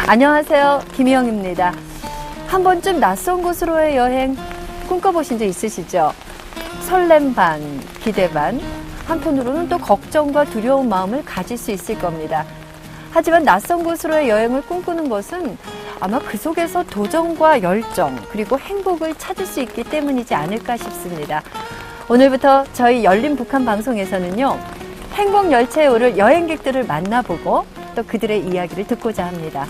안녕하세요, 김희영입니다. 한 번쯤 낯선 곳으로의 여행 꿈꿔보신 적 있으시죠? 설렘 반, 기대 반, 한편으로는 또 걱정과 두려운 마음을 가질 수 있을 겁니다. 하지만 낯선 곳으로의 여행을 꿈꾸는 것은 아마 그 속에서 도전과 열정, 그리고 행복을 찾을 수 있기 때문이지 않을까 싶습니다. 오늘부터 저희 열린 북한 방송에서는요, 행복 열차에 오를 여행객들을 만나보고 또 그들의 이야기를 듣고자 합니다.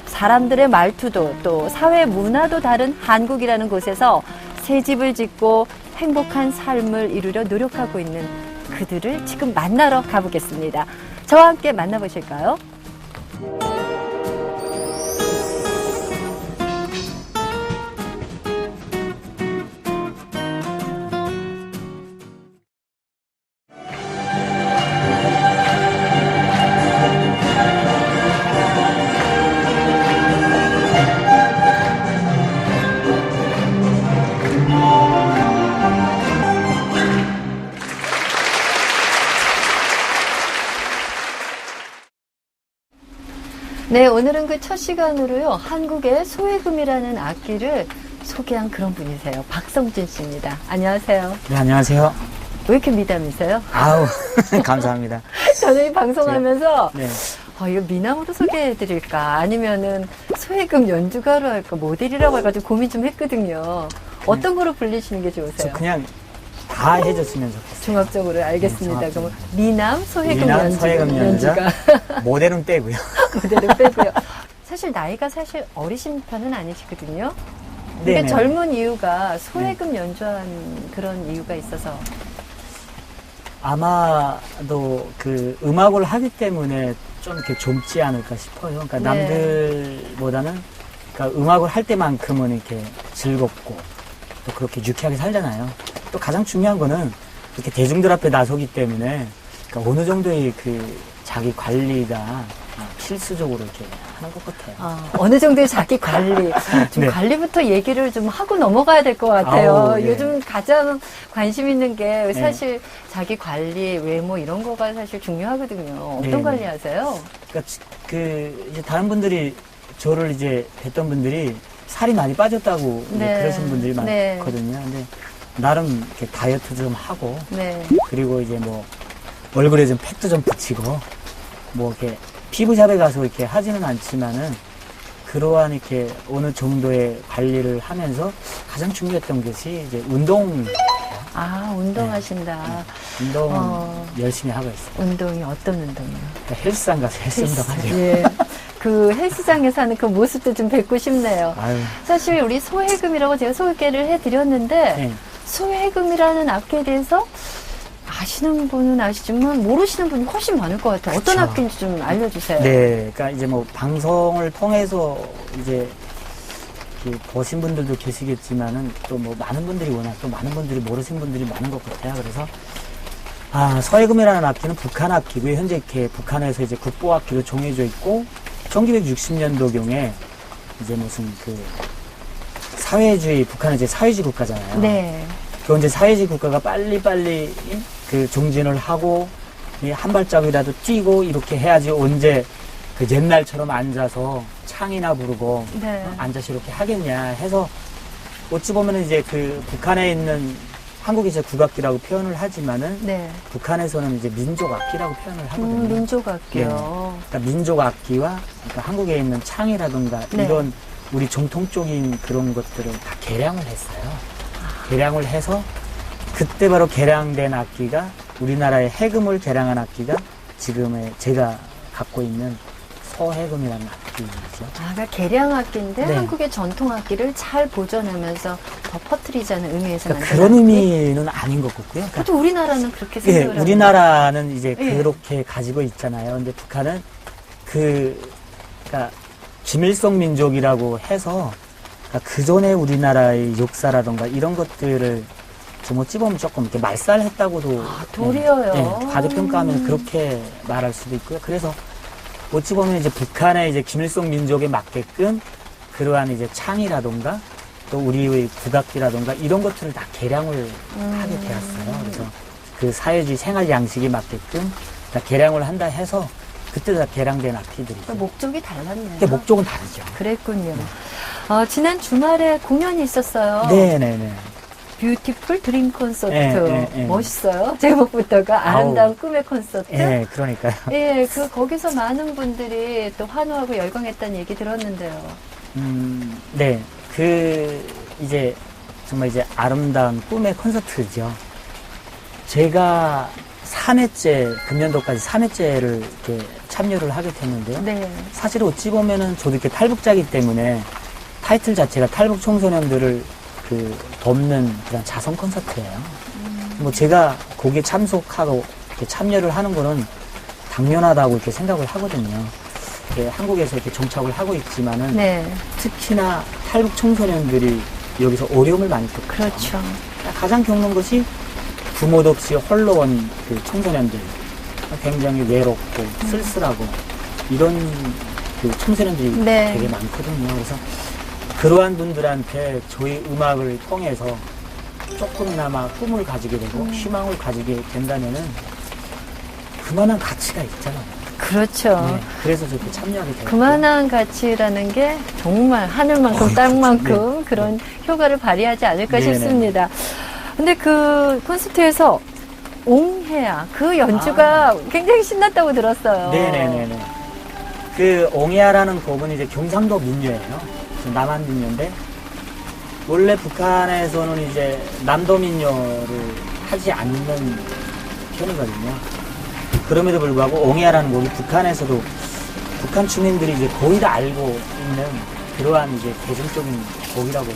사람들의 말투도 또 사회 문화도 다른 한국이라는 곳에서 새 집을 짓고 행복한 삶을 이루려 노력하고 있는 그들을 지금 만나러 가보겠습니다. 저와 함께 만나보실까요? 네, 오늘은 그 첫 시간으로요, 한국의 소해금이라는 악기를 소개한 그런 분이세요. 박성준 씨입니다. 안녕하세요. 네, 안녕하세요. 왜 이렇게 미담이세요? 아우, 감사합니다. 저는 이 방송하면서, 네. 이거 미남으로 소개해드릴까? 아니면은 소해금 연주가로 할까? 모델이라고 해가지고 고민 좀 했거든요. 어떤 거로 불리시는 게 좋으세요? 저 그냥 다 해줬으면 좋겠어요. 종합적으로 알겠습니다. 네, 그럼 미남, 소해금 미남, 소해금 연주가. 모델은 빼고요. 모델은 빼고요. 사실 나이가 사실 어리신 편은 아니시거든요. 근데 네네. 젊은 이유가 소해금 연주한 그런 이유가 있어서. 아마도 그 음악을 하기 때문에 좀 이렇게 젊지 않을까 싶어요. 그러니까 네. 남들보다는 그러니까 음악을 할 때만큼은 이렇게 즐겁고 또 그렇게 유쾌하게 살잖아요. 또 가장 중요한 거는 이렇게 대중들 앞에 나서기 때문에 그러니까 어느 정도의 그 자기 관리가 필수적으로 이렇게 하는 것 같아요. 어느 정도의 자기 관리. 좀 네. 관리부터 얘기를 좀 하고 넘어가야 될 것 같아요. 아우, 네. 요즘 가장 관심 있는 게 네. 사실 자기 관리, 외모 이런 거가 사실 중요하거든요. 어떤 네. 관리 하세요? 그러니까 그 이제 다른 분들이 저를 이제 뵀던 분들이 살이 많이 빠졌다고 이제 네. 그러신 분들이 네. 많거든요. 근데 나름 이렇게 다이어트 좀 하고 네. 그리고 이제 뭐 얼굴에 좀 팩도 좀 붙이고 뭐 이렇게 피부샵에 가서 이렇게 하지는 않지만은 그러한 이렇게 어느 정도의 관리를 하면서 가장 중요했던 것이 이제 운동. 운동하신다. 운동 열심히 하고 있어요. 운동이 어떤 운동이요? 그러니까 헬스장 가서 헬스 운동하죠. 예. 그 헬스장에서 하는 그 모습도 좀 뵙고 싶네요. 아유. 사실 우리 소해금이라고 제가 소개를 해드렸는데 네. 소해금이라는 악기에 대해서 아시는 분은 아시지만 모르시는 분이 훨씬 많을 것 같아요. 어떤 그쵸. 악기인지 좀 알려주세요. 네, 그러니까 이제 뭐 방송을 통해서 이제 이렇게 보신 분들도 계시겠지만은 또 뭐 많은 분들이 워낙 또 많은 분들이 모르신 분들이 많은 것 같아요. 그래서 서해금이라는 악기는 북한 악기고요. 현재 이렇게 북한에서 이제 국보악기로 정해져 있고 1960년도경에 이제 무슨 그 사회주의 북한은 이제 사회주의 국가잖아요. 네. 그 이제 사회주의 국가가 빨리빨리 그 정진을 하고 한 발짝이라도 뛰고 이렇게 해야지 언제 그 옛날처럼 앉아서 창이나 부르고 네. 앉아서 이렇게 하겠냐 해서 어찌 보면 이제 그 북한에 있는 한국이 이제 국악기라고 표현을 하지만은 네. 북한에서는 이제 민족악기라고 표현을 하거든요. 민족악기요. 그러니까 민족악기와 그러니까 한국에 있는 창이라든가 네. 이런 우리 정통적인 그런 것들을 다 개량을 했어요. 개량을 해서 그때 바로 개량된 악기가 우리나라의 해금을 개량한 악기가 지금의 제가 갖고 있는 소해금이라는 악기죠. 그러니까 개량악기인데 네. 한국의 전통악기를 잘 보존하면서 더 퍼뜨리자는 의미에서 그러니까 만든 그런 악기? 의미는 아닌 것 같고요. 그러니까 그래도 우리나라는 그렇게 예, 생각을 합니다. 우리나라는 이제 예. 그렇게 가지고 있잖아요. 근데 북한은 그러니까 김일성 민족이라고 해서 그러니까 그 전에 우리나라의 역사라던가 이런 것들을 좀 어찌 보면 조금 이렇게 말살했다고도 도리어요. 과대평가하면 그렇게 말할 수도 있고요. 그래서 어찌 보면 이제 북한의 이제 김일성 민족에 맞게끔 그러한 이제 창이라던가 또 우리의 국악기라던가 이런 것들을 다 개량을 하게 되었어요. 그래서 그 사회주의 생활 양식에 맞게끔 다 개량을 한다 해서 그때 다 개량된 악기들이죠. 목적이 달랐네요. 근데 목적은 다르죠. 그랬군요. 지난 주말에 공연이 있었어요. 네네네. 뷰티풀 드림 콘서트. 네. 멋있어요. 제목부터가 아름다운 꿈의 콘서트. 네, 그러니까요. 예, 거기서 많은 분들이 또 환호하고 열광했다는 얘기 들었는데요. 네. 이제, 정말 이제 아름다운 꿈의 콘서트죠. 제가 3회째, 금년도까지 3회째를 이렇게 참여를 하게 됐는데요. 네. 사실 어찌 보면은 저도 이렇게 탈북자이기 때문에 타이틀 자체가 탈북 청소년들을 돕는 그런 자선 콘서트예요. 뭐 제가 거기에 참석하고 이렇게 참여를 하는 거는 당연하다고 이렇게 생각을 하거든요. 한국에서 이렇게 정착을 하고 있지만은 네. 특히나 탈북 청소년들이 여기서 어려움을 많이 겪죠. 그렇죠. 가장 겪는 것이 부모도 없이 홀로 온 그 청소년들, 굉장히 외롭고 쓸쓸하고 이런 그 청소년들이 네. 되게 많거든요. 그래서 그러한 분들한테 저희 음악을 통해서 조금이나마 꿈을 가지게 되고 희망을 가지게 된다면은 그만한 가치가 있잖아요. 그렇죠. 네, 그래서 저렇게 참여하게 됐고. 그만한 가치라는 게 정말 하늘만큼 땅만큼 그런 효과를 발휘하지 않을까 네네. 싶습니다. 근데 그 콘서트에서 옹해야 그 연주가 굉장히 신났다고 들었어요. 네네네네. 그 옹야라는 곡은 이제 경상도 민요예요. 남한 민요인데 원래 북한에서는 이제 남도 민요를 하지 않는 편이거든요. 그럼에도 불구하고 옹야라는 곡이 북한에서도 북한 주민들이 이제 거의 다 알고 있는 그러한 이제 대중적인 곡이라고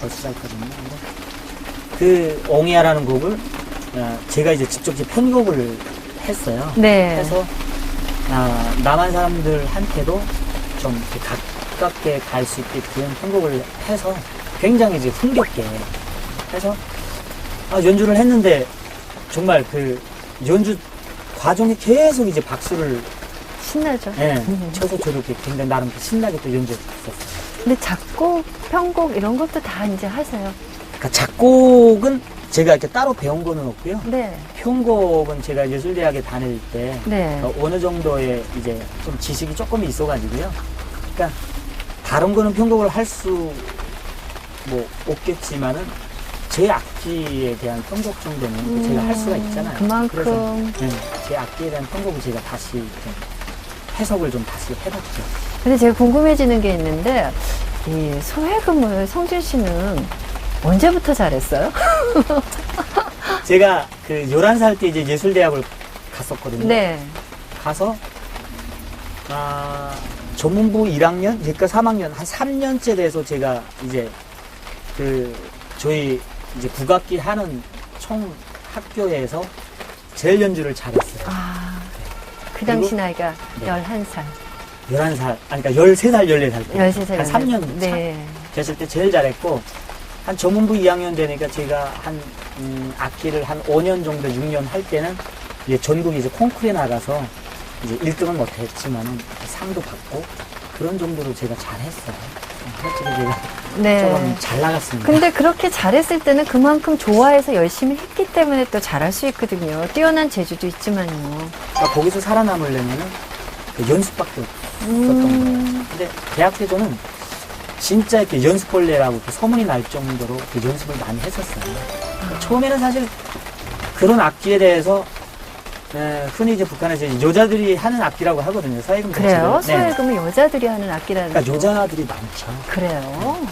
볼 수가 있거든요. 그 옹야라는 곡을 제가 이제 직접 편곡을 했어요. 네. 해서 남한 사람들한테도 좀 이렇게 가깝게 갈 수 있게끔 편곡을 해서 굉장히 이제 흥겹게 해서 연주를 했는데 정말 그 연주 과정에 계속 이제 박수를 신나죠. 쳐서 저렇게 굉장히 나름 신나게 또 연주했었어요. 근데 작곡, 편곡 이런 것도 다 이제 하세요. 그러니까 작곡은 제가 이렇게 따로 배운 거는 없고요. 네. 편곡은 제가 예술대학에 다닐 때 네. 어느 정도의 이제 좀 지식이 조금 있어가지고요. 그러니까 다른 거는 편곡을 할 수 뭐 없겠지만은 제 악기에 대한 편곡 정도는 제가 할 수가 있잖아요. 그만큼. 그래서 제 악기에 대한 편곡을 제가 다시 좀 해석을 좀 다시 해봤죠. 근데 제가 궁금해지는 게 있는데 이 소해금을 성준 씨는 언제부터 잘했어요? 제가 그 11살 때 이제 예술대학을 갔었거든요. 네. 가서 전문부 1학년, 예과 3학년 한 3년째 돼서 제가 이제 저희 이제 국악기 하는 총 학교에서 제일 연주를 잘했어요. 그 당시 그리고- 나이가 네. 11살. 11살, 그러니까 13살, 14살 때. 13살. 한 3년 네. 됐을 때 제일 잘했고, 한 전문부 2학년 되니까 제가 악기를 한 5년 정도, 6년 할 때는 이제 전국 이제 콩쿠르에 나가서 이제 1등은 못했지만은 상도 받고 그런 정도로 제가 잘했어요. 솔직히 제가 네. 조금 잘 나갔습니다. 근데 그렇게 잘했을 때는 그만큼 좋아해서 열심히 했기 때문에 또 잘할 수 있거든요. 뛰어난 재주도 있지만요. 그러니까 거기서 살아남으려면은 그 연습밖에 없었던 거예요. 근데 대학 때도는 진짜 이렇게 연습벌레라고 그 소문이 날 정도로 그 연습을 많이 했었어요. 그러니까 처음에는 사실 그런 악기에 대해서 흔히 이제 북한에서 이제 여자들이 하는 악기라고 하거든요. 서해금 그래요? 자체를. 네. 소해금은 여자들이 하는 악기라는 그러니까 거. 여자들이 많죠. 그래요?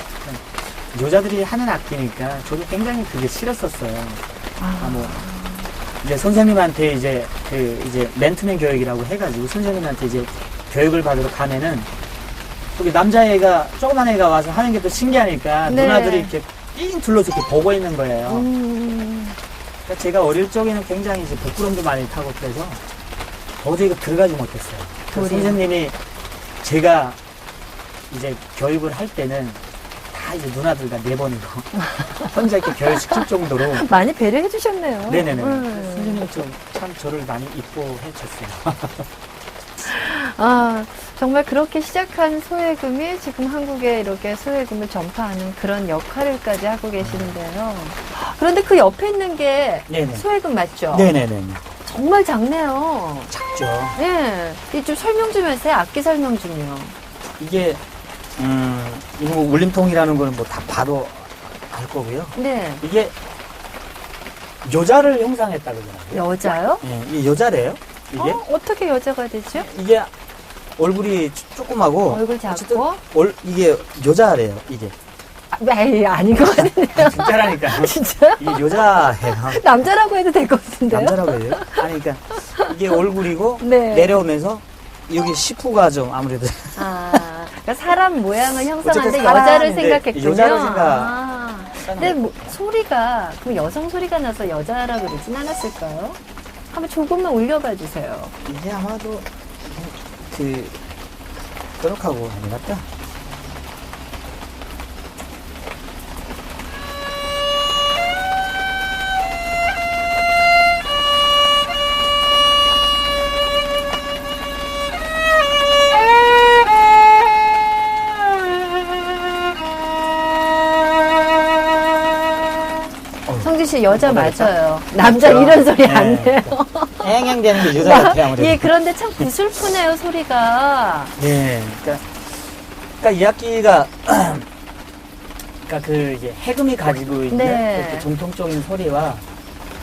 여자들이 하는 악기니까 저도 굉장히 그게 싫었었어요. 뭐 이제 선생님한테 이제 이제 맨투맨 교육이라고 해가지고 선생님한테 이제 교육을 받으러 가면은 거기 남자애가 조그만 애가 와서 하는 게 또 신기하니까 네. 누나들이 이렇게 삥 둘러서 이렇게 보고 있는 거예요. 그러니까 제가 어릴 적에는 굉장히 이제 부끄럼도 많이 타고 그래서 도저히 들어가지 못했어요. 그래서 도리어. 선생님이 제가 이제 교육을 할 때는 다 이제 누나들 다 내보내고 혼자 이렇게 교육시킬 정도로 많이 배려해 주셨네요. 네네네. 선생님이 참 저를 많이 이뻐해 줬어요. 정말 그렇게 시작한 소해금이 지금 한국에 이렇게 소해금을 전파하는 그런 역할을까지 하고 계시는데요. 그런데 그 옆에 있는 게 네네. 소해금 맞죠? 네네네. 정말 작네요. 작죠. 예. 이 좀 설명 좀 해주세요. 악기 설명 좀요. 이게 이거 뭐 울림통이라는 거는 뭐 다 봐도 알 거고요. 네. 이게 여자를 형상했다 그러더라고요. 여자요? 예, 이게 여자래요. 이게 어떻게 여자가 되죠? 이게 얼굴이 조그마고 얼굴 어쨌든 작고? 이게 여자래요. 이게 에이, 아닌 것 같은데요. 진짜라니까요. 진짜요? 이게 여자예요. 남자라고 해도 될 것 같은데요? 남자라고 해요? 아니, 그러니까 이게 얼굴이고 네. 내려오면서 여기 시프가 좀 아무래도 그러니까 사람 모양을 형성하는데 어쨌든 여자를 사람인데 생각했군요. 여자를 근데 뭐, 소리가 그럼 여성 소리가 나서 여자라고 그러진 않았을까요? 한번 조금만 올려봐 주세요. 이게 아마도 또렷하고 아닌 것 같다. 성진 씨 여자 모르겠다. 맞아요. 남자 맞죠? 이런 소리 네. 안 내요. 앵앵대는 게 여자 같아요, 아무래도. 예, 그런데 참 구슬프네요, 소리가. 예, 그러니까 이 악기가 그러니까 그 이제 해금이 가지고 있는 네. 그 정통적인 소리와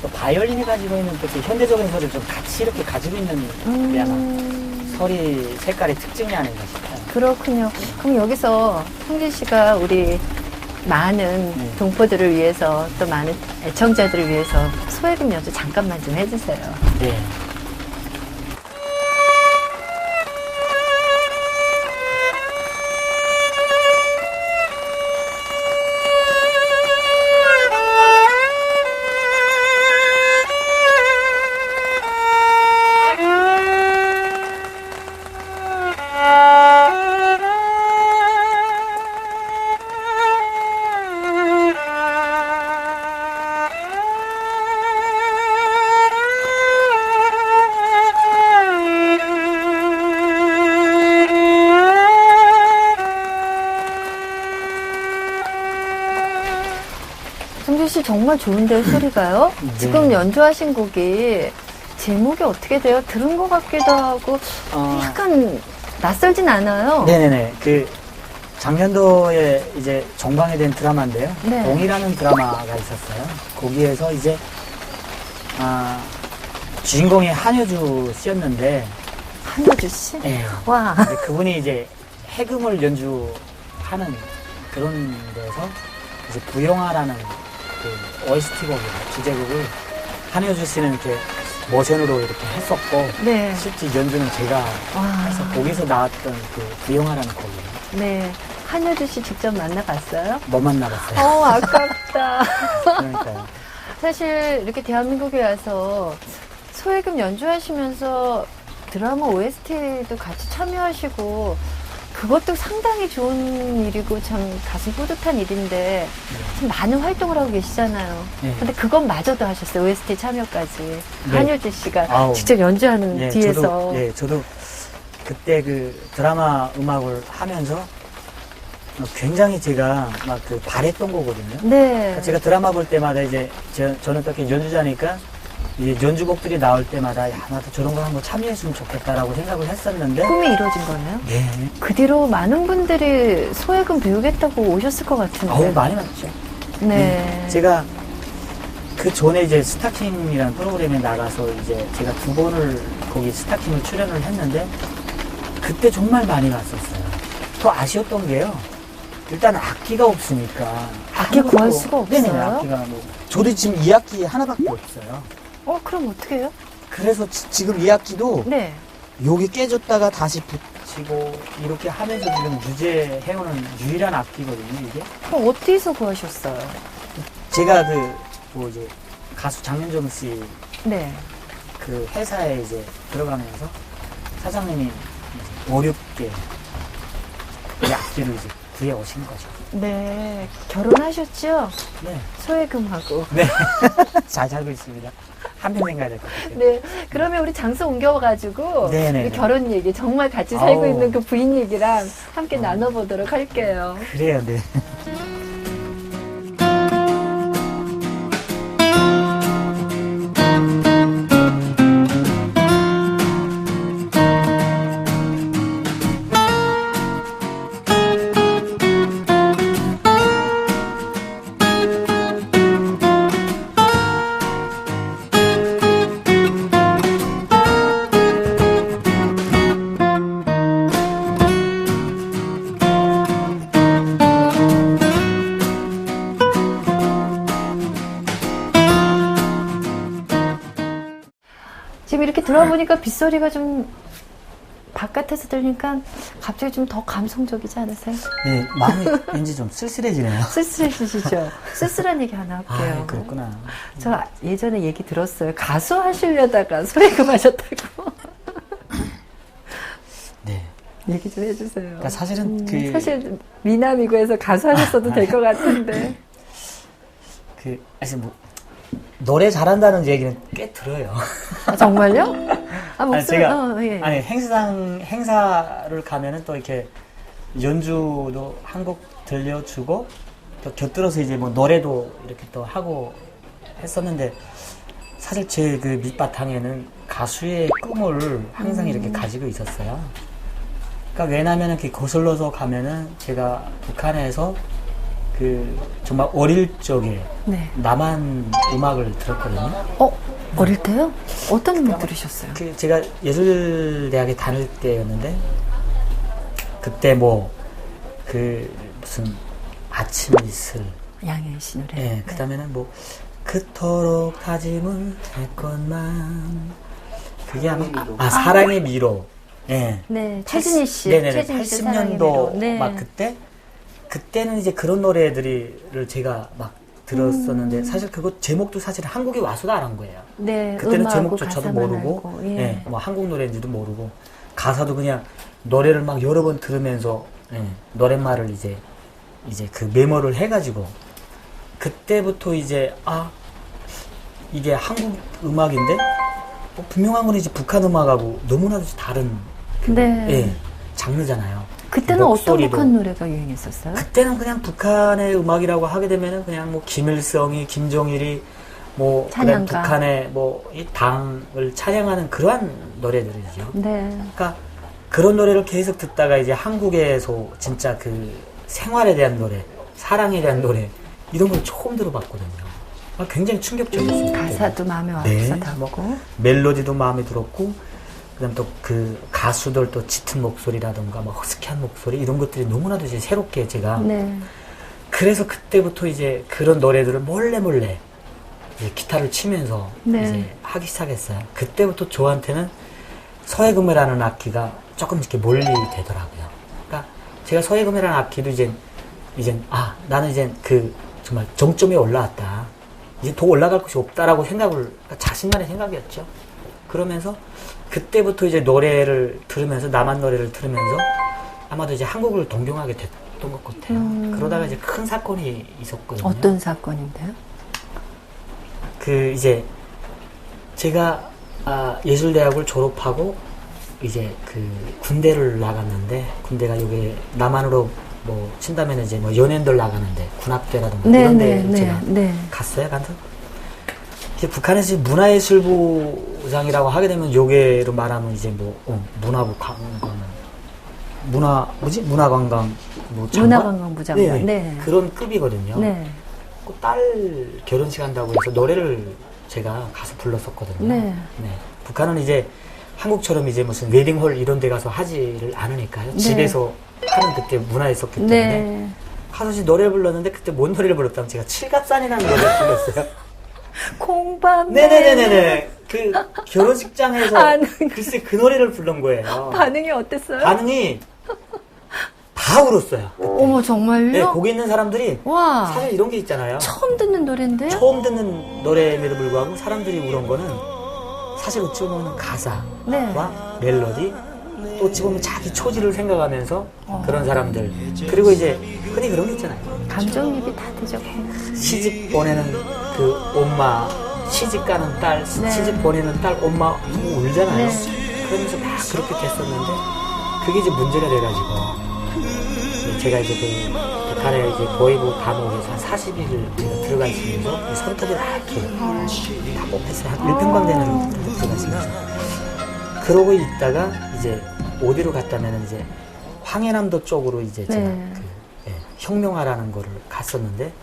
또 바이올린이 가지고 있는 또 그 현대적인 소리를 좀 같이 이렇게 가지고 있는 게 아마 소리 색깔의 특징이 아닌가 싶어요. 그렇군요. 그럼 여기서 성진 씨가 우리 많은 네. 동포들을 위해서 또 많은 애청자들을 위해서 소해금 연주 잠깐만 좀 해주세요. 네. 성진 씨 정말 좋은데요, 소리가요? 네. 지금 연주하신 곡이 제목이 어떻게 돼요? 들은 것 같기도 하고 약간 낯설진 않아요. 네네네. 그 작년도에 이제 정방에 된 드라마인데요. 네. 동이라는 드라마가 있었어요. 거기에서 이제 주인공이 한효주 씨였는데, 한효주 씨? 예. 와. 근데 그분이 이제 해금을 연주하는 그런 데서 이제 부영화라는 그 OST 곡이에요. 주제곡을 한효주 씨는 이렇게 모션으로 이렇게 했었고, 네. 실제 연주는 제가 와. 해서 거기서 나왔던 그 부영화라는 곡이에요. 네. 한효주 씨 직접 만나봤어요? 못 만나봤어요. 아깝다. 그러니까요. 사실 이렇게 대한민국에 와서 소해금 연주하시면서 드라마 OST도 같이 참여하시고 그것도 상당히 좋은 일이고 참 가슴 뿌듯한 일인데 참 많은 활동을 하고 계시잖아요. 네. 근데 그것마저도 하셨어요. OST 참여까지. 네. 한효주 씨가 아우. 직접 연주하는 예, 뒤에서. 저도 그때 그 드라마 음악을 하면서 굉장히 제가 막 그 바랬던 거거든요. 네. 제가 드라마 볼 때마다 이제 저는 또 이렇게 연주자니까 이제 연주곡들이 나올 때마다 야, 나도 저런 거 한번 참여했으면 좋겠다라고 생각을 했었는데 꿈이 이루어진 거네요. 네. 그 뒤로 많은 분들이 소해금 배우겠다고 오셨을 것 같은데. 어우, 많이 왔죠. 네. 제가 그 전에 이제 스타킹이라는 프로그램에 나가서 이제 제가 2번을 거기 스타킹을 출연을 했는데 그때 정말 많이 왔었어요. 더 아쉬웠던 게요. 일단 악기가 없으니까. 악기 구할 수가 없어요? 네네, 악기가 뭐. 저도 지금 이 악기 하나밖에 없어요. 그럼 어떻게 해요? 그래서 지금 이 악기도 네. 여기 깨졌다가 다시 붙이고 이렇게 하면서 지금 유지해오는 유일한 악기거든요, 이게. 그럼 어디서 구하셨어요? 제가 뭐 이제 가수 장윤정 씨 네. 그 회사에 이제 들어가면서 사장님이 어렵게 이 악기를 이제 구해 오신 거죠. 네. 결혼하셨죠? 네. 소해금하고. 네. 잘 살고 있습니다. 한평생 가야 될 것 같아요. 네. 그러면 우리 장소 옮겨가지고 네네네. 우리 결혼 얘기 정말 같이 살고 아우. 있는 그 부인 얘기랑 함께 나눠보도록 할게요. 그래요, 네. 들어보니까 빗소리가 좀 바깥에서 들으니까 갑자기 좀 더 감성적이지 않으세요? 네, 마음이 왠지 좀 쓸쓸해지네요. 쓸쓸해지시죠? 쓸쓸한 얘기 하나 할게요. 아, 그렇구나. 저 예전에 얘기 들었어요. 가수 하시려다가 소외금 하셨다고. 네. 얘기 좀 해주세요. 그러니까 사실은 사실 미남이고 해서 가수 하셨어도 될 것 같은데. 사실 뭐, 노래 잘한다는 얘기는 꽤 들어요. 아, 정말요? 아, 목소리, 예. 아니, 행사를 가면은 또 이렇게 연주도 한 곡 들려주고, 또 곁들여서 이제 뭐 노래도 이렇게 또 하고 했었는데, 사실 제 그 밑바탕에는 가수의 꿈을 항상 이렇게 가지고 있었어요. 그러니까 왜냐면은 거슬러서 가면은 제가 북한에서 정말 어릴 적에 네. 남한 음악을 들었거든요. 어릴 때요? 어떤 음악 들으셨어요? 제가 예술대학에 다닐 때였는데, 그때 무슨 아침 이슬. 양현 씨 노래. 네, 그 다음에는 그토록 다짐을 했건만. 그게 아마, 사랑의 미로. 네. 네, 최진희 씨. 네네네. 최진희 씨 80년도 네. 막 그때는 이제 그런 노래들을 제가 막 들었었는데, 사실 그거 제목도 사실 한국에 와서도 안 한 거예요. 네, 그때는 제목조차도 모르고, 예. 예, 뭐 한국 노래인지도 모르고, 가사도 그냥 노래를 막 여러 번 들으면서, 예, 노랫말을 이제 그 메모를 해가지고, 그때부터 이제, 이게 한국 음악인데, 분명한 건 이제 북한 음악하고 너무나도 다른, 네. 예, 장르잖아요. 그때는 목소리도. 어떤 북한 노래가 유행했었어요? 그때는 그냥 북한의 음악이라고 하게 되면은 그냥 김일성이, 김정일이, 그다음 찬양가. 북한의 이 당을 찬양하는 그러한 노래들이죠. 네. 그러니까 그런 노래를 계속 듣다가 이제 한국에서 진짜 생활에 대한 노래, 사랑에 대한 노래, 이런 걸 처음 들어봤거든요. 굉장히 충격적이었어요. 가사도 마음에 와서 네, 닿고. 멜로디도 마음에 들었고, 그다음 또 가수들 또 짙은 목소리라던가 허스키한 목소리 이런 것들이 너무나도 이제 새롭게 제가 네. 그래서 그때부터 이제 그런 노래들을 몰래 이제 기타를 치면서 네. 이제 하기 시작했어요. 그때부터 저한테는 서해금이라는 악기가 조금 이렇게 몰리 되더라고요. 그러니까 제가 서해금이라는 악기도 이제 나는 이제 정말 정점에 올라왔다. 이제 더 올라갈 곳이 없다라고 그러니까 자신만의 생각이었죠. 그러면서 그때부터 이제 노래를 들으면서, 남한 노래를 들으면서 아마도 이제 한국을 동경하게 됐던 것 같아요. 그러다가 이제 큰 사건이 있었거든요. 어떤 사건인데요? 이제 제가 예술대학을 졸업하고 이제 군대를 나갔는데, 군대가 여기 남한으로 친다면 이제 연예인들 나가는데 군악대라든가 네, 이런 데 네, 제가 네. 갔어요. 이제 북한에서 문화예술부장이라고 하게 되면 요게로 말하면 이제 문화부 관광, 문화관광 장관? 문화관광부 장관. 네, 네. 그런 급이거든요. 네. 딸 결혼식 한다고 해서 노래를 제가 가서 불렀었거든요. 네. 북한은 이제 한국처럼 이제 무슨 웨딩홀 이런 데 가서 하지를 않으니까요. 네. 집에서 하는 그때 문화였었기 때문에. 네. 가서 이제 노래를 불렀는데, 그때 뭔 노래를 불렀다면 제가 칠갑산이라는 노래를 불렀어요. 콩밤. 네네네네. 결혼식장에서 반응. 글쎄 그 노래를 부른 거예요. 반응이 어땠어요? 반응이 다 울었어요. 그때. 어머, 정말요? 네, 거기 있는 사람들이 와. 사실 이런 게 있잖아요. 처음 듣는 노래인데요? 처음 듣는 노래임에도 불구하고 사람들이 울은 거는 사실 어찌 보면 가사와 네. 멜로디, 또 어찌 보면 자기 초지를 생각하면서 그런 사람들. 그리고 이제 흔히 그런 게 있잖아요. 감정입이 다 되죠. 시집 보내는 엄마, 시집 가는 딸, 네. 시집 보내는 딸, 엄마 너무 울잖아요. 네. 그러면서 막 그렇게 됐었는데, 그게 이제 문제가 돼가지고, 제가 이제 북한에 이제 보이부 감옥에서 한 40일을 제가 들어가 있으면서 손톱이 이렇게 다 뽑혔어요. 한 1평방 되는 데 들어가 있으면서. 그러고 있다가 이제 어디로 갔다면 이제 황해남도 쪽으로 이제 제가 네. 혁명하라는 거를 갔었는데,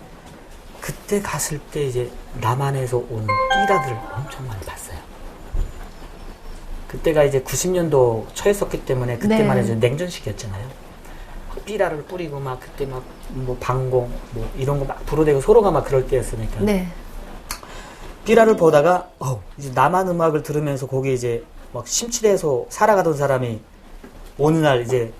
그때 갔을 때 이제 남한에서 온 삐라들을 엄청 많이 봤어요. 그때가 이제 90년도 초였었기 때문에 그때만 해도 냉전식이었잖아요. 삐라를 뿌리고 막 그때 막 방공 이런 거 막 불어대고 서로가 막 그럴 때였으니까. 네. 삐라를 보다가 이제 남한 음악을 들으면서 거기에 이제 막 심취해서 살아가던 사람이 어느 날 이제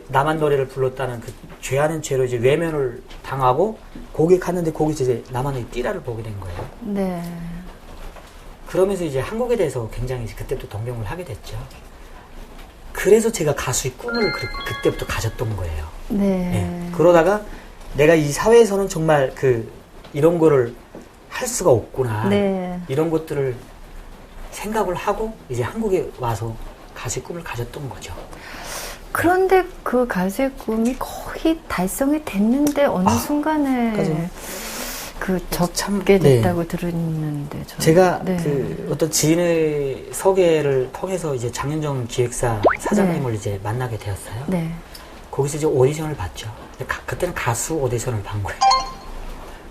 남한 노래를 불렀다는 그 죄하는 죄로 이제 외면을 당하고 거기 갔는데 거기서 이제 남한의 띠라를 보게 된 거예요. 네. 그러면서 이제 한국에 대해서 굉장히 그때부터 동경을 하게 됐죠. 그래서 제가 가수의 꿈을 그때부터 가졌던 거예요. 네. 네. 그러다가 내가 이 사회에서는 정말 이런 거를 할 수가 없구나. 네. 이런 것들을 생각을 하고 이제 한국에 와서 가수의 꿈을 가졌던 거죠. 그런데 그 가수의 꿈이 거의 달성이 됐는데 어느 순간에 맞아요. 접게 됐다고 들었는데 저는. 제가 네. 어떤 지인의 소개를 통해서 이제 장윤정 기획사 사장님을 이제 만나게 되었어요. 네. 거기서 이제 오디션을 봤죠. 그때는 가수 오디션을 본 거예요.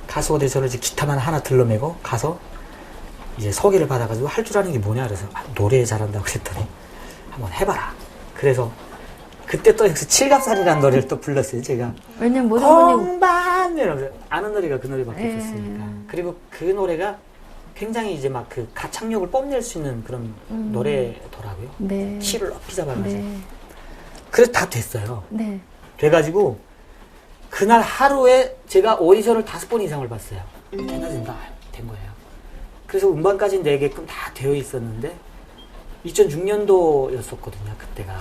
가수 오디션을 이제 기타만 하나 들러매고 가서 이제 소개를 받아가지고 할 줄 아는 게 뭐냐 그래서 노래 잘한다고 그랬더니 한번 해봐라. 그래서 그때 또 역시 칠갑산이라는 노래를 또 불렀어요, 제가. 왜냐면 모든 분이 공반! 이러면서 아는 노래가 그 노래밖에 예. 없었으니까. 그리고 그 노래가 굉장히 이제 막 그 가창력을 뽐낼 수 있는 그런 노래더라고요. 네. 키를 높이 잡아가지고. 네. 그래서 다 됐어요. 네. 돼가지고 그날 하루에 제가 오디션을 5번 이상을 봤어요. 된다 된 거예요. 그래서 음반까지 내게끔 다 되어 있었는데 2006년도였었거든요, 그때가.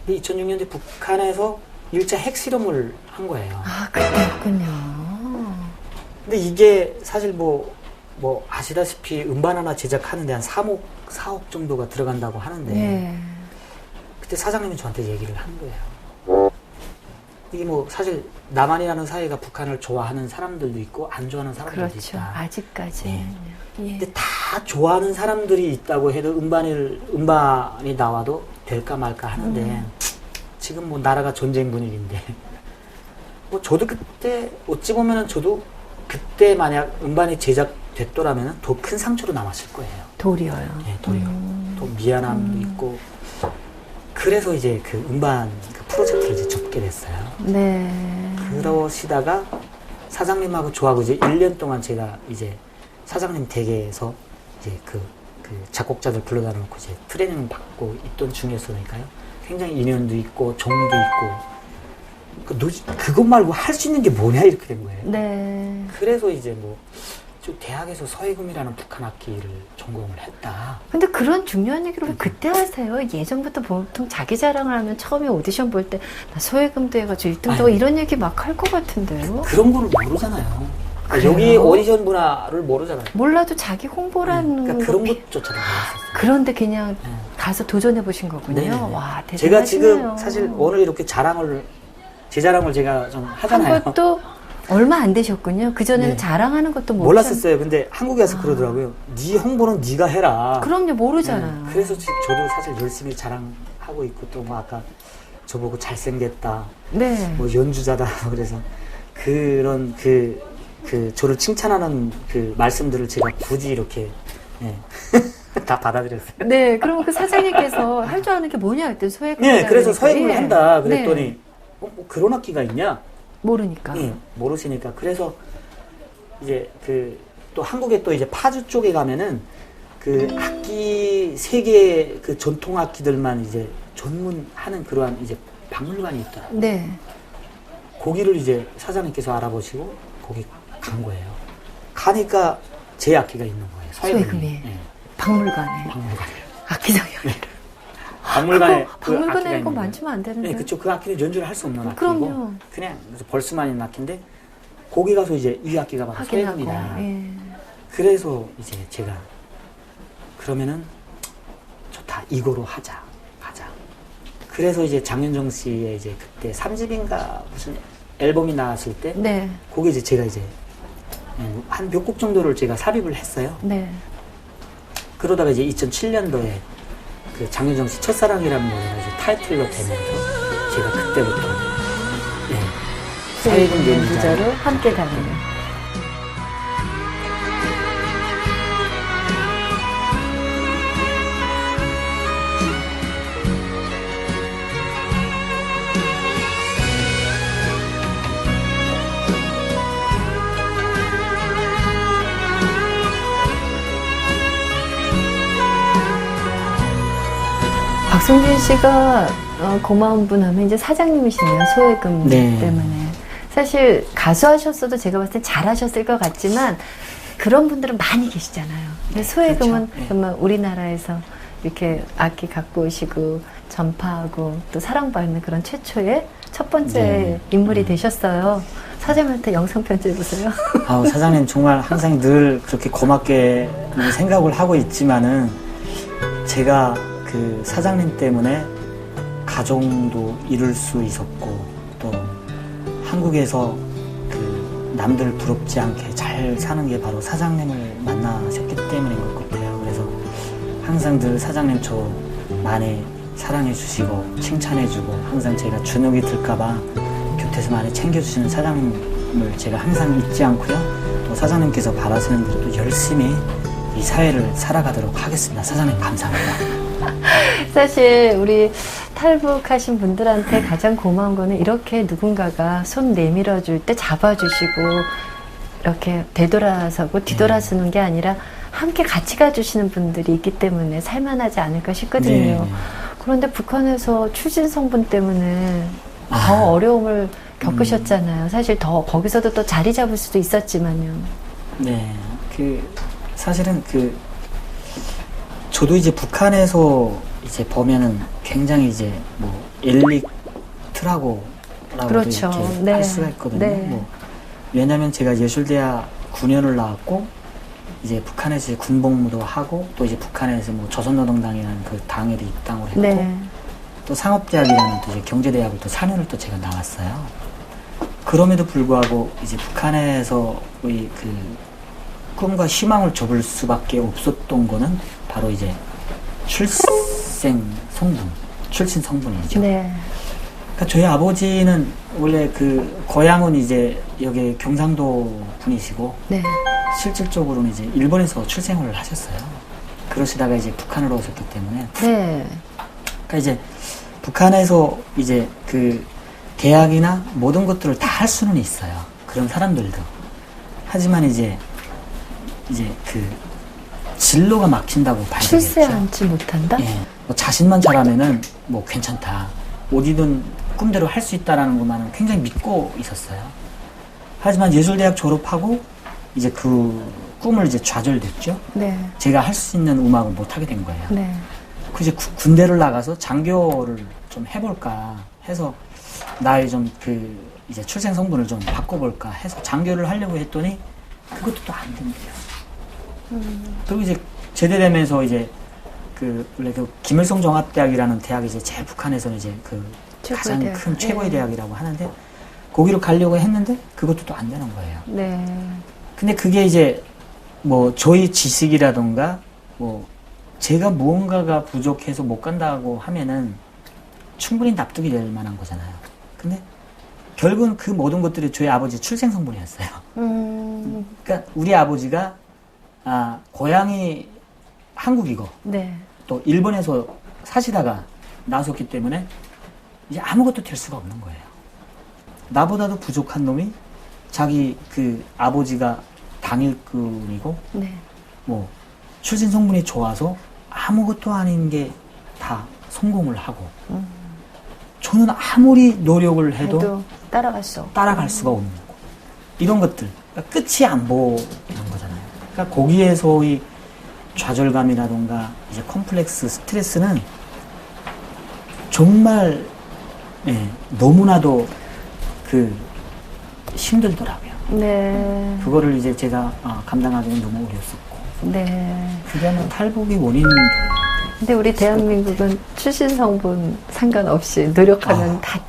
근데 2006년도에 북한에서 1차 핵실험을 한 거예요. 아, 그때였군요. 근데 이게 사실 뭐 아시다시피 음반 하나 제작하는데 한 3억, 4억 정도가 들어간다고 하는데 네. 그때 사장님이 저한테 얘기를 한 거예요. 이게 뭐 사실 남한이라는 사회가 북한을 좋아하는 사람들도 있고 안 좋아하는 사람들도 그렇죠. 있다. 아직까지. 네. 예. 근데 다 좋아하는 사람들이 있다고 해도 음반이 나와도 될까 말까 하는데 지금 뭐 나라가 전쟁 분위기인데 뭐 저도 그때 어찌 보면은 저도 그때 만약 음반이 제작됐더라면 더 큰 상처로 남았을 거예요. 도리어요. 네, 도리어. 더 미안함도 있고 그래서 이제 그 음반 그 프로젝트를 이제 접게 됐어요. 네. 그러시다가 사장님하고 저하고 이제 1년 동안 제가 이제 사장님 댁에서 이제 그 작곡자들 불러다 놓고 이제 트레이닝 받고 있던 중이었으니까요. 굉장히 인연도 있고 정도 있고 그것 말고 할 수 있는 게 뭐냐 이렇게 된 거예요. 네. 그래서 이제 뭐 대학에서 서해금이라는 북한 악기를 전공을 했다. 근데 그런 중요한 얘기를 왜 그때 하세요? 예전부터 보통 자기 자랑을 하면 처음에 오디션 볼 때 나 소외금도 해가지고 1등도 하고 이런 얘기 막 할 것 같은데요? 그런 거를 모르잖아요. 그래요? 여기 오디션 문화를 모르잖아요. 몰라도 자기 홍보라는 그러니까 그런 거 것조차도 몰랐었어요. 그런데 그냥 네. 가서 도전해 보신 거군요. 네네네. 와, 대단하시네요. 제가 지금 사실 오늘 이렇게 제 자랑을 제가 좀 하잖아요. 한 것도 얼마 안 되셨군요. 그전에는 네. 자랑하는 것도 몰랐었어요. 근데 한국에 와서 그러더라고요. 네 홍보는 네가 해라. 그럼요, 모르잖아요. 네. 그래서 저도 사실 열심히 자랑하고 있고 또 뭐 아까 저보고 잘생겼다. 네. 뭐 연주자다. 그래서 그런 저를 칭찬하는 그 말씀들을 제가 굳이 이렇게 다 받아들였어요. 네, 그러면 그 사장님께서 할 줄 아는 게 뭐냐 했더니 소외금. 네, 그래서 서해금을 예. 한다. 그랬더니 네. 뭐 그런 악기가 있냐? 모르니까. 모르시니까. 그래서 이제 또 한국에 또 이제 파주 쪽에 가면은 그 악기 세계 그 전통 악기들만 이제 전문하는 그러한 이제 박물관이 있더라고요. 네. 거기를 이제 사장님께서 알아보시고 거기 간 거예요. 가니까 제 악기가 있는 거예요. 소외금이. 네. 박물관에. 박물관에. 악기장이. 박물관에 박물관에 이거 만지면 안 되는데. 네, 그쵸. 그 악기는 연주를 할 수 없는 악기고 그럼요. 그냥 벌수만 있는 악기인데 거기 가서 이제 이 악기가 바로 확인하고. 소외금이다. 예. 그래서 이제 제가 그러면은 좋다. 이거로 가자. 그래서 이제 장윤정 씨의 이제 그때 3집인가 무슨 앨범이 나왔을 때 네. 거기 이제 제가 이제 한 몇 곡 정도를 제가 삽입을 했어요. 네. 그러다가 이제 2007년도에 그 장윤정 씨 첫사랑이라는 노래가 이제 타이틀로 되면서 제가 그때부터 서해금 연주자로 연주자로 함께 다니는. 박성진 씨가 고마운 분 하면 이제 사장님이시네요. 소외금 네. 때문에. 사실 가수하셨어도 제가 봤을 때 잘하셨을 것 같지만 그런 분들은 많이 계시잖아요. 근데 소외금은 그렇죠. 네. 정말 우리나라에서 이렇게 악기 갖고 오시고 전파하고 또 사랑받는 그런 최초의 첫 번째 네. 인물이 되셨어요. 사장님한테 영상 편지해 보세요. 아우, 사장님 정말 항상 늘 그렇게 고맙게 생각을 하고 있지만은 제가 그 사장님 때문에 가정도 이룰 수 있었고 또 한국에서 그 남들 부럽지 않게 잘 사는 게 바로 사장님을 만나셨기 때문인 것 같아요. 그래서 항상 늘 사장님 저 많이 사랑해 주시고 칭찬해 주고 항상 제가 주눅이 들까봐 곁에서 많이 챙겨주시는 사장님을 제가 항상 잊지 않고요. 또 사장님께서 바라시는 대로 또 열심히 이 사회를 살아가도록 하겠습니다. 사장님 감사합니다. 사실 우리 탈북하신 분들한테 가장 고마운 거는 이렇게 누군가가 손 내밀어 줄 때 잡아주시고 이렇게 되돌아서고 뒤돌아서는 게 아니라 함께 같이 가주시는 분들이 있기 때문에 살만하지 않을까 싶거든요. 네. 그런데 북한에서 출신 성분 때문에 더 어려움을 겪으셨잖아요. 사실 더 거기서도 또 자리 잡을 수도 있었지만요. 네, 사실은 저도 이제 북한에서 이제 보면은 굉장히 이제 뭐 엘리트라고 그렇죠. 이렇게 네. 할 수가 있거든요. 네. 뭐 왜냐하면 제가 예술대학 9년을 나왔고 이제 북한에서 이제 군복무도 하고 또 이제 북한에서 뭐 조선노동당이라는 그 당에도 입당을 했고 네. 또 상업대학이라는 또 이제 경제대학을 또 4년을 또 제가 나왔어요. 그럼에도 불구하고 이제 북한에서의 그 꿈과 희망을 접을 수밖에 없었던 거는 바로 이제 출신 성분이죠. 네. 그러니까 저희 아버지는 원래 그 고향은 이제 여기 경상도 분이시고 네. 실질적으로는 이제 일본에서 출생을 하셨어요. 그러시다가 이제 북한으로 오셨기 때문에 네. 그러니까 이제 북한에서 이제 그 대학이나 모든 것들을 다 할 수는 있어요. 그런 사람들도. 하지만 이제 그 진로가 막힌다고 봐야 되겠죠. 출세하지 못한다? 예. 뭐 자신만 잘하면은 뭐 괜찮다. 어디든 꿈대로 할 수 있다라는 것만은 굉장히 믿고 있었어요. 하지만 예술대학 졸업하고 이제 그 꿈을 이제 좌절됐죠. 네. 제가 할 수 있는 음악을 못 하게 된 거예요. 네. 그 이제 군대를 나가서 장교를 좀 해볼까 해서 나의 좀 이제 출생 성분을 좀 바꿔볼까 해서 장교를 하려고 했더니 그것도 또 안 된대요. 그리고 이제 제대되면서 이제 원래 김일성 종합대학이라는 대학이 이제 제일 북한에서는 이제 가장 대학. 큰 최고의 네. 대학이라고 하는데 거기로 가려고 했는데 그것도 또 안 되는 거예요. 네. 근데 그게 이제 뭐 저희 지식이라던가 뭐 제가 무언가가 부족해서 못 간다고 하면은 충분히 납득이 될 만한 거잖아요. 근데 결국은 그 모든 것들이 저희 아버지 출생 성분이었어요. 그러니까 우리 아버지가 고향이 한국이고 네. 또 일본에서 사시다가 나섰기 때문에 이제 아무것도 될 수가 없는 거예요. 나보다도 부족한 놈이 자기 아버지가 당일꾼이고 네. 뭐 출신 성분이 좋아서 아무것도 아닌 게 다 성공을 하고 저는 아무리 노력을 해도 따라갈 수 없고. 따라갈 수가 없는 거. 이런 것들 그러니까 끝이 안 보이는 거잖아요. 그러니까 거기에서의 좌절감이라던가 이제 컴플렉스 스트레스는 정말 너무나도 힘들더라고요. 네. 그거를 이제 제가 감당하기는 너무 어려웠었고. 네. 그게 뭐 탈북의 원인도. 근데 우리 대한민국은 출신 성분 상관없이 노력하면 다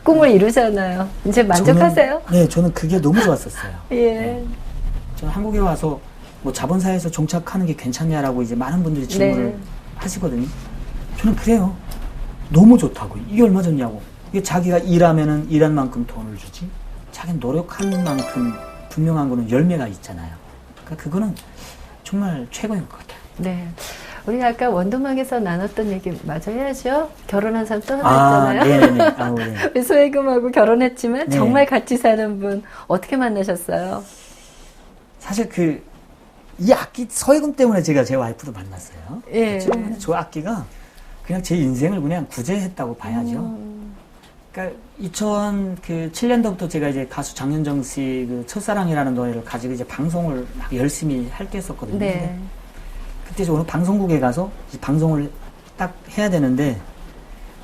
꿈을 이루잖아요. 이제 만족하세요? 저는 그게 너무 좋았었어요. 예. 네. 저는 한국에 와서 뭐 자본사회에서 정착하는 게 괜찮냐라고 이제 많은 분들이 질문을 네. 하시거든요. 저는 그래요. 너무 좋다고. 이게 얼마 줬냐고. 이게 자기가 일하면은 일한 만큼 돈을 주지. 자기 노력한 만큼 분명한 거는 열매가 있잖아요. 그러니까 그거는 정말 최고인 것 같아요. 네. 우리 아까 원두막에서 나눴던 얘기 마저 해야죠. 결혼한 사람 또 하나 있잖아요. 네네네. 우리 소혜금하고 결혼했지만 네. 정말 같이 사는 분 어떻게 만나셨어요? 사실 이 악기 서혜금 때문에 제가 제 와이프도 만났어요. 예. 저 악기가 그냥 제 인생을 그냥 구제했다고 봐야죠. 그러니까 2007년도부터 제가 이제 가수 장윤정 씨 그 첫사랑이라는 노래를 가지고 이제 방송을 막 열심히 할 때 했었거든요. 네. 그때 어느 방송국에 가서 이제 방송을 딱 해야 되는데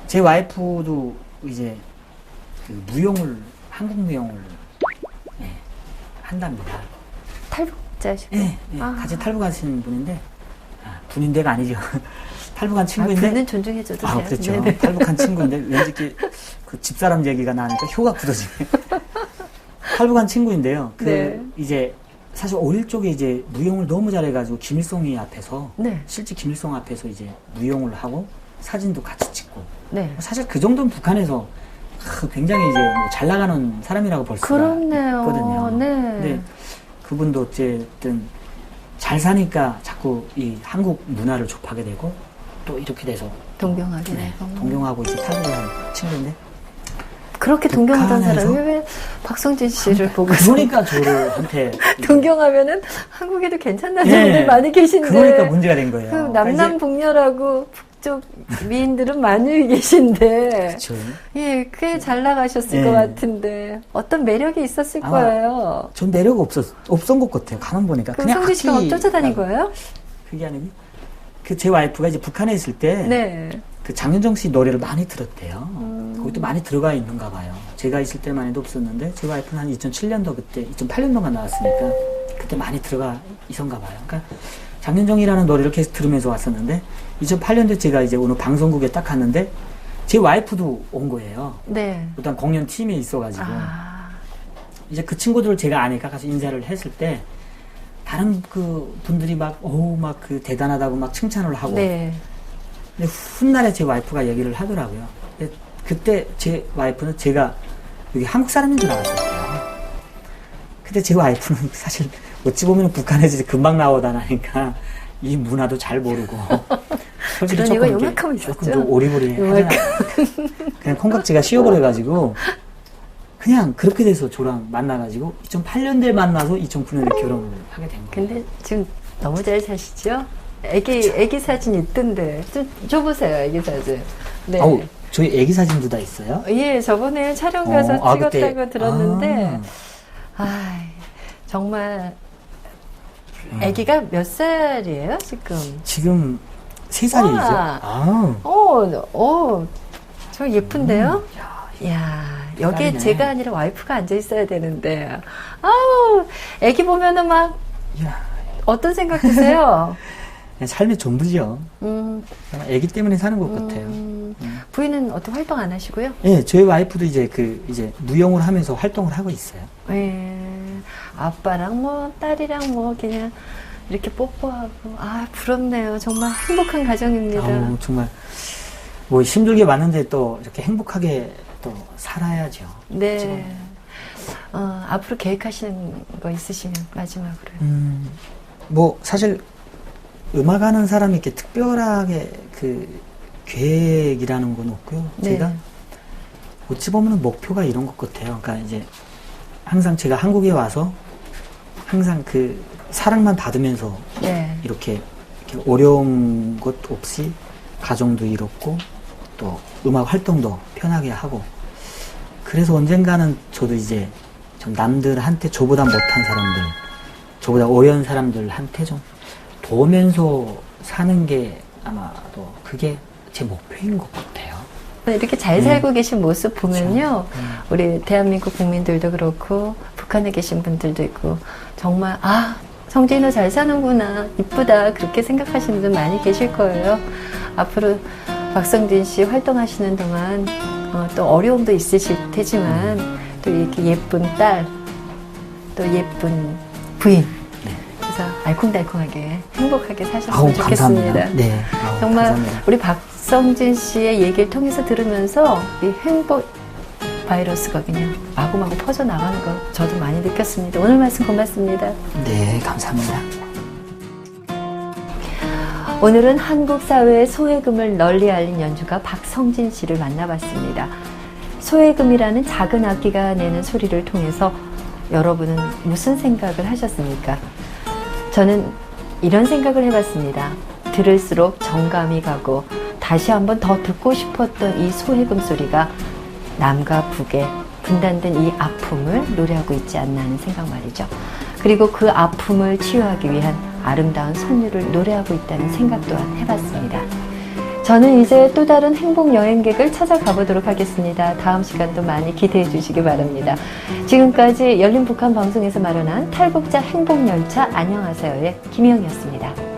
제 와이프도 이제 그 무용을 한국 무용을 예, 한답니다. 탈북자시고. 예, 예, 아. 같이 탈북하신 분인데 분인데가 아니죠. 탈북한 친구인데. 그는 존중해줘도 돼요. 그렇죠. 네네. 탈북한 친구인데 왠지 그 집사람 얘기가 나니까 혀가 굳어지네. 탈북한 친구인데요. 네. 이제 사실 어릴 적에 이제 무용을 너무 잘해가지고 김일성이 앞에서 네. 실제 김일성 앞에서 이제 무용을 하고 사진도 같이 찍고 네. 사실 그 정도는 북한에서 굉장히 이제 뭐잘 나가는 사람이라고 볼 수가 그렇네요. 있거든요. 네. 근데 그분도 어쨌든 잘 사니까 자꾸 이 한국 문화를 접하게 되고 또 이렇게 돼서 동경하게 네, 되고. 동경하고 이제 탈북을 한 친구인데 그렇게 동경하던 북한에서? 사람이 왜 박성진 씨를 보고 그러니까 저한테 동경하면은 한국에도 괜찮다는 예, 분들 많이 계신데. 그러니까 문제가 된 거예요. 그 그러니까 남남북녀라고 북쪽 미인들은 많이 계신데. 그렇죠. 예, 꽤 잘 나가셨을 예. 것 같은데 어떤 매력이 있었을 아마 거예요. 전 매력 없었던 것 같아요. 가만 보니까 그럼 성진 씨가 막 쫓아다닌 거예요? 그게 아니고 그 제 와이프가 이제 북한에 있을 때 네. 그 장윤정 씨 노래를 많이 들었대요. 거기도 많이 들어가 있는가 봐요. 제가 있을 때만 해도 없었는데 제 와이프는 한 2007년도 그때 2008년도가 나왔으니까 그때 많이 들어가 있었나 봐요. 그러니까 장윤정이라는 노래를 계속 들으면서 왔었는데 2008년도에 제가 이제 어느 방송국에 딱 갔는데 제 와이프도 온 거예요. 네. 일단 공연 팀에 있어가지고 아, 이제 그 친구들을 제가 아니까 가서 인사를 했을 때 다른 그 분들이 막 그 대단하다고 막 칭찬을 하고 네. 근데 훗날에 제 와이프가 얘기를 하더라고요. 근데 그때 제 와이프는 제가 여기 한국 사람인 줄 알았었어요. 근데 제 와이프는 사실 어찌 보면 북한에서 금방 나오다 나니까 이 문화도 잘 모르고 솔직히 그런 이유가 조금 요만큼 조금 있었죠? 좀 오리무리 하잖아요. 그냥 콩깍지가 씌어버려가지고 그냥 그렇게 돼서 저랑 만나가지고 2008년도에 만나서 2009년에 결혼을 하게 된 거예요. 근데 지금 너무 잘 사시죠? 애기 사진 있던데. 좀 줘보세요, 애기 사진. 네. 아우, 저희 애기 사진도 다 있어요? 예, 저번에 촬영 가서 찍었다고 그때. 들었는데, 정말, 애기가 몇 살이에요, 지금? 지금 3살이죠? 우와. 저 예쁜데요? 이야, 여기에 색깔이네. 제가 아니라 와이프가 앉아 있어야 되는데, 아우, 애기 보면은 막, 이야, 어떤 생각 드세요? 그냥 삶의 전부죠. 음, 애기 때문에 사는 것 같아요. 부인은 어떻게 활동 안 하시고요? 예, 저희 와이프도 이제 무용을 하면서 활동을 하고 있어요. 예, 아빠랑 뭐, 딸이랑 뭐, 그냥, 이렇게 뽀뽀하고, 부럽네요. 정말 행복한 가정입니다. 아우, 정말, 뭐 힘들게 왔는데 또 이렇게 행복하게 또 살아야죠. 네. 지금. 앞으로 계획하시는 거 있으시면 마지막으로. 뭐 사실 음악하는 사람이 이렇게 특별하게 그 계획이라는 건 없고요. 네. 제가 어찌 보면 목표가 이런 것 같아요. 그러니까 이제 항상 제가 한국에 와서 항상 그 사랑만 받으면서 네. 이렇게 어려운 것 없이 가정도 이뤘고 또 음악 활동도 편하게 하고 그래서 언젠가는 저도 이제 좀 남들한테 저보다 못한 사람들 저보다 어려운 사람들한테 좀 도우면서 사는 게 아마도 그게 제 목표인 것 같아요. 이렇게 잘 살고 계신 모습 보면요. 우리 대한민국 국민들도 그렇고 북한에 계신 분들도 있고 정말 성진이 잘 사는구나 이쁘다 그렇게 생각하시는 분 많이 계실 거예요. 앞으로 박성진 씨 활동하시는 동안 또 어려움도 있으실 테지만 또 이렇게 예쁜 딸 또 예쁜 부인 그래서 알콩달콩하게 행복하게 사셨으면 좋겠습니다. 감사합니다. 네. 정말 감사합니다. 우리 박성진 씨의 얘기를 통해서 들으면서 이 행복 바이러스가 그냥 마구마구 퍼져나가는 거 저도 많이 느꼈습니다. 오늘 말씀 고맙습니다. 네, 감사합니다. 오늘은 한국 사회의 소외금을 널리 알린 연주가 박성진 씨를 만나봤습니다. 소외금이라는 작은 악기가 내는 소리를 통해서 여러분은 무슨 생각을 하셨습니까? 저는 이런 생각을 해봤습니다. 들을수록 정감이 가고 다시 한번 더 듣고 싶었던 이 소해금 소리가 남과 북의 분단된 이 아픔을 노래하고 있지 않나 하는 생각 말이죠. 그리고 그 아픔을 치유하기 위한 아름다운 선율을 노래하고 있다는 생각 또한 해봤습니다. 저는 이제 또 다른 행복 여행객을 찾아가 보도록 하겠습니다. 다음 시간도 많이 기대해 주시기 바랍니다. 지금까지 열린 북한 방송에서 마련한 탈북자 행복열차 안녕하세요의 김희영이었습니다.